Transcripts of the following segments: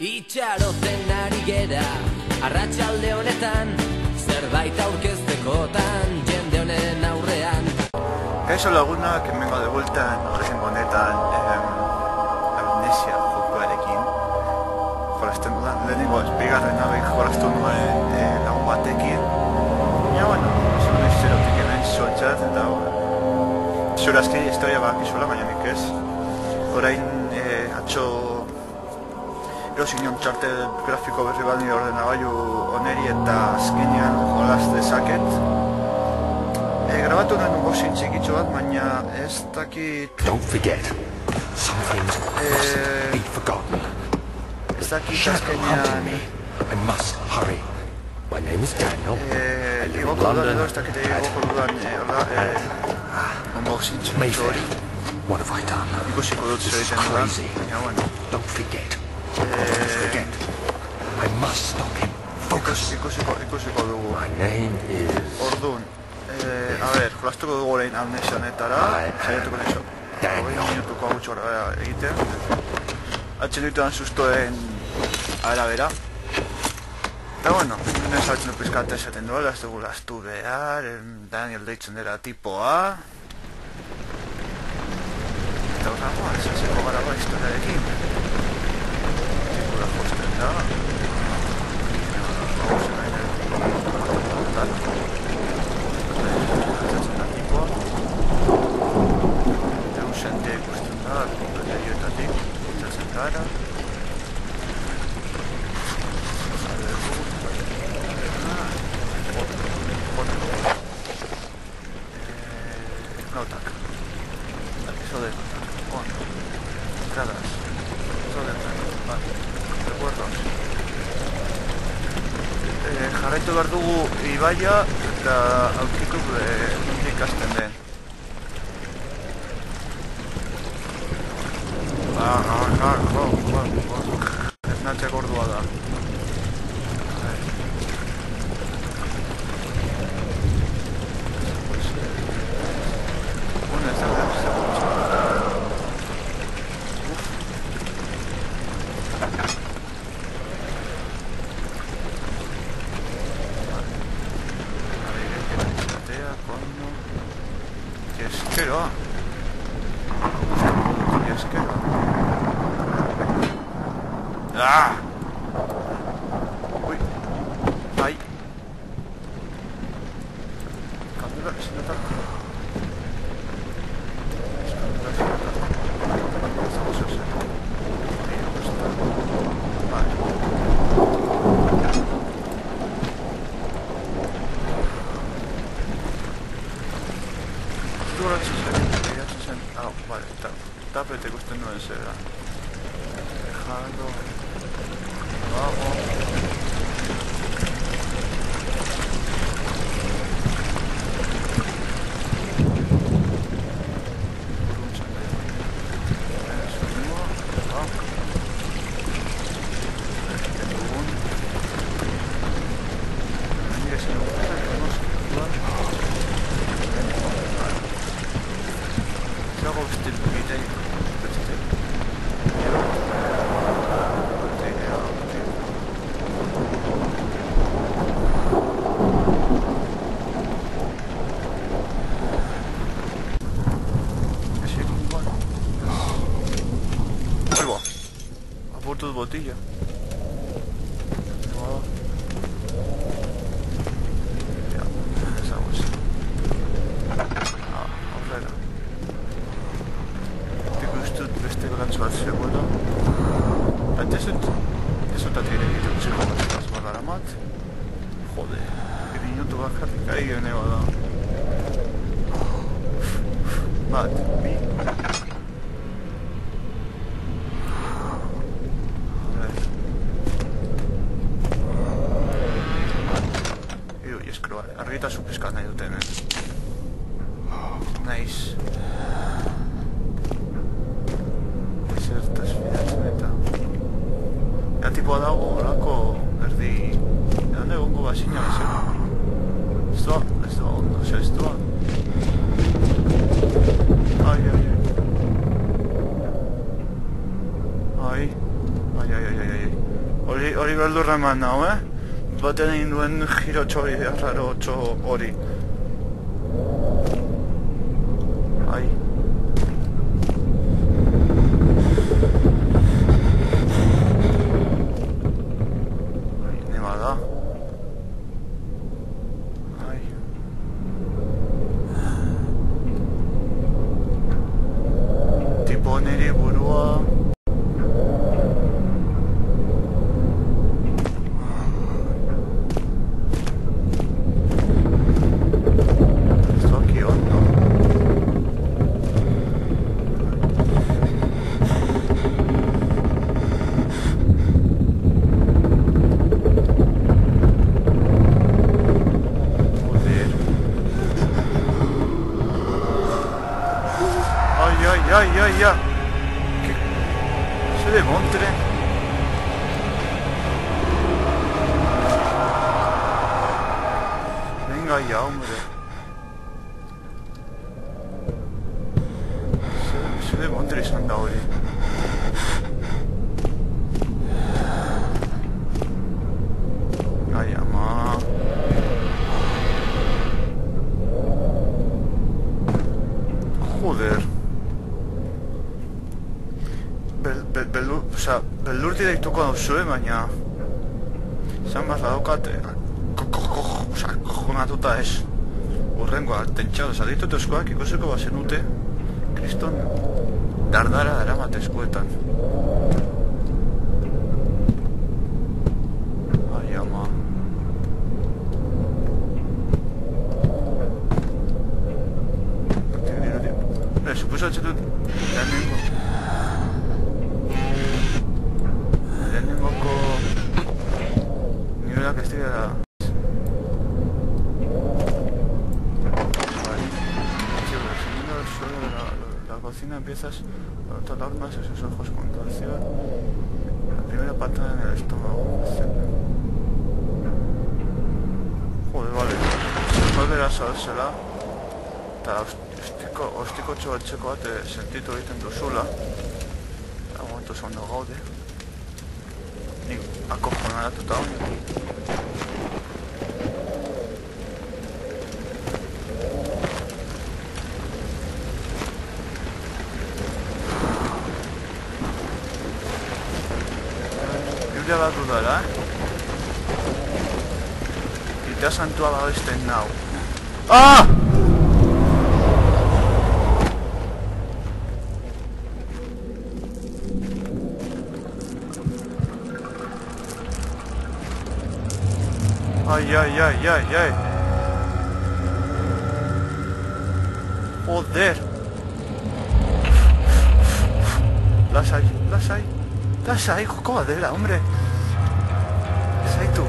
Itxaroten ari gera, arratsalde honetan, zerbait aurkeztekotan, jende honen aurrean. Kaixo lagunak, hemengo de vuelta horrezengo honetan amnesia jokoarekin. Jolasten dudan, lehenengo bigarren abek jolastu nuen lagun batekin. Ja, bueno, zure zerotik hemen zontzat, eta zure azkei historia bakizula, baina nik ez. Orain, atxo erosin txartel grafiko berri bani ordenagailu oneri eta azkenean jolaz dezaket. Grabatu nuen unboxing txikitxo bat, baina ez dakit... Don't forget, some things must be forgotten. Ez dakit Shadow azkenean... hunting me. I must hurry. My name is Daniel. I live in Igoko dudan London. edo, ez dakit igoko dudan unboxing txikitxo hori. What have I done? Ikusiko dut This zer is egiten dudan, crazy. baina bueno. Don't forget. Don't forget. I must stop him. Focus. Ikusiko dugu. My name is... Orduan, a ver, jolastuko dugu orain amnesia honetara, saiatuko neso. Daniel. 20 minutuko agutxo egiten. Atxen dituan sustoen arabera. Eta bueno, nire saltzen du pizkate esaten duela, ez dugu lastu behar, Daniel deitzen dela tipoa. Eta horra, ez hasiko gara historiarekin. Tipura josten da. Sentia ikusten da, kompeterioetatik, itzatzen gara. Notak. Episodio de notak. Entradas. Episodio vale. Recuerdos. Jarraitu behar dugu ibaia eta aurkitu nondik hasten den. Ez natxe gordua da. Ez da ¡ah! Uy. Ahí. Candela, se nota. Vale. Ah, vale, tapete ikusten nuen zera. Dejando... Vamos. Aborto de botella. Ja, zo is het. Aurrera. Ikusten beste berantz bat zegoela. Eta ez dut atire egiteko zikoaz bagaramat. Jode, 2 minutu bakarrik ari geneo da. Bat, bi. Argitasun pizkat nahi duten, Naiz. Zertaz fidatzen eta... Eta tipoa dago, horako erdi... Edan egongo bazina bezala. Ez doa ondo, ez doa. Ai. Ai. Hori beldurra eman nau, Baten egin duen giro txori, arraro hori. Ai. Nema da. Ai. Tipo niri burua... Ya. ¿Qué? Se demontre. Venga ya, hombre. Se demontre izan da hori. Ai, ama. Joder. Beldurti daituko dauzue, baina... Zan bat badaukat... Jonatuta ez. Urrengoa, tentxado, zaditut eskoak ikusiko bazenute. Kriston... Dardara eramat eskuetan. Ai, ama... Suposatzen dut... Lehenengoko... Nivelak ez dira... Vale. Siguiendo el suelo de la cocina empiezas a notar armas en sus ojos con torsión. La primera patada en el estómago. Joder, vale. Volver a salsela. Eta ostikotxo batxeko bat sentitu egiten duzula. Momentu zondo gaude. Nik akojonatuta honetan. Biblia bat dudara, Ita santua babesten nau. Ah! Ai. Joder. Lasai, joko badela, hombre. Zaitu.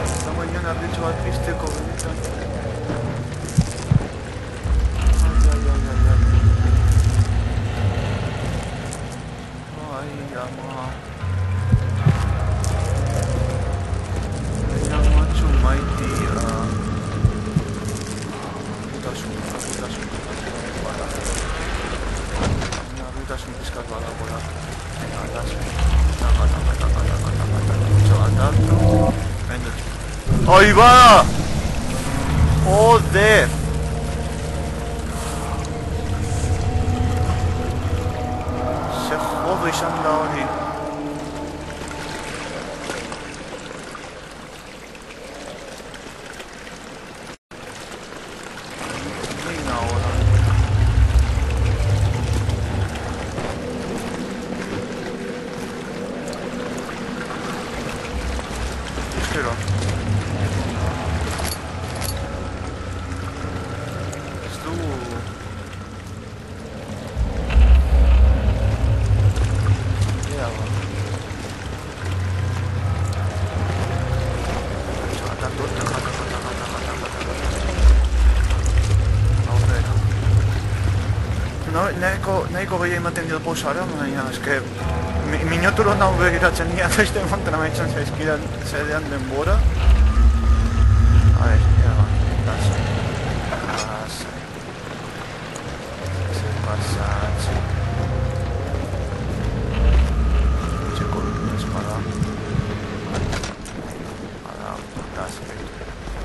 Estamos en una bicho bat pisteko benetan. ¡Ahí va! ¡Joder! Se jode izan da hori. Venga, ahora. Espera. Nahiko gehi ematen dio pausara, baina eske... Minoturo nahu begiratzen nia beste montan amaitzen zaizkidan zedean denbora. A ver, ya va,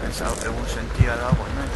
egun sentia dago, hemen.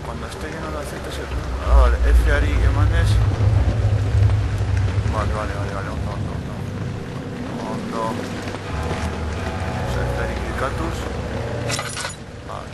Cuando esté lleno de aceite se... Ah, vale, F-Ari emanes. Vale, hondo. F-Ari clicatus. Vale.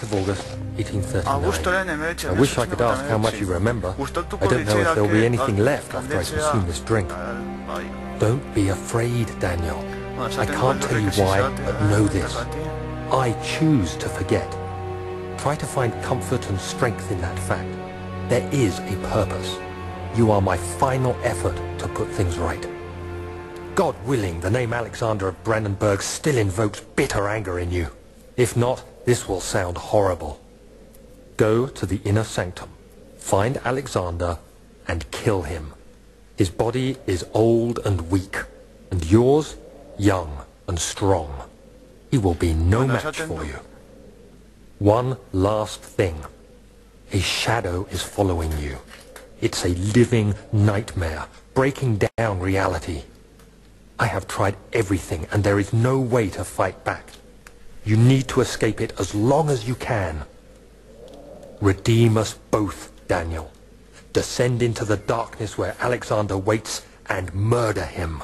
Of August, 1839. I wish I could ask how much you remember. I don't know if there'll be anything left after I consume this drink. Don't be afraid, Daniel. I can't tell you why, but know this. I choose to forget. Try to find comfort and strength in that fact. There is a purpose. You are my final effort to put things right. God willing, the name Alexander of Brandenburg still invokes bitter anger in you. If not, this will sound horrible. Go to the inner sanctum, find Alexander, and kill him. His body is old and weak, and yours, young and strong. He will be no match for you. One last thing. A shadow is following you. It's a living nightmare, breaking down reality. I have tried everything, and there is no way to fight back. You need to escape it as long as you can. Redeem us both, Daniel. Descend into the darkness where Alexander waits and murder him.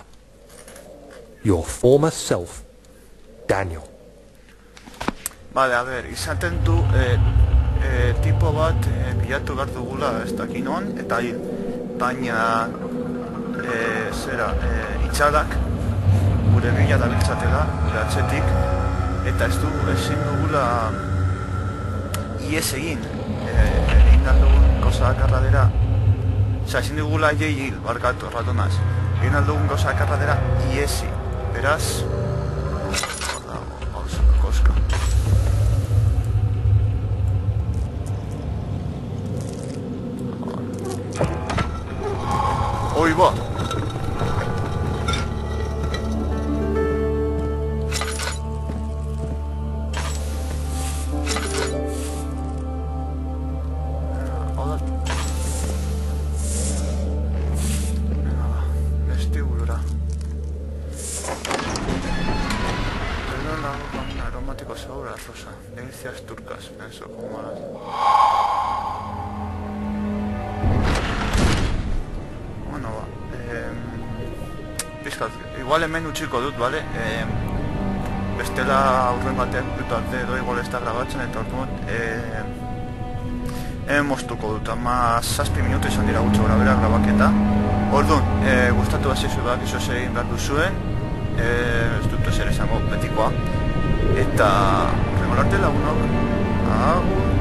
Your former self, Daniel. Vale, a ver, izaten du tipo bat bilatu behar dugula ez dakin on, eta hil. Baina itxadak gure bila dabiltzatela, gure atzetik, eta ezin dugula ies egin. Egin aldugun goza akarradera, ezin dugula hil, barkatu, ratonaz. Egin aldugun goza akarradera iesi. Beraz, koska. Oi ba! Vestibulora. Con un aromático sabor a rosa. Delicias turcas, pienso como las... Bueno, va. Pizkat, igual hemen utziko dut, bale? Bestela aurren batean dut arte edo igual ez da grabatzen, eta orduan hemen moztuko dut, ama 7 minutu izan dira gutxo gara bera grabaketa. Orduan, gustatu bazizu bak iso egin behar duzuen, ez dut ezer esango betikoa. Eta, horrengo arte lagunok, agur!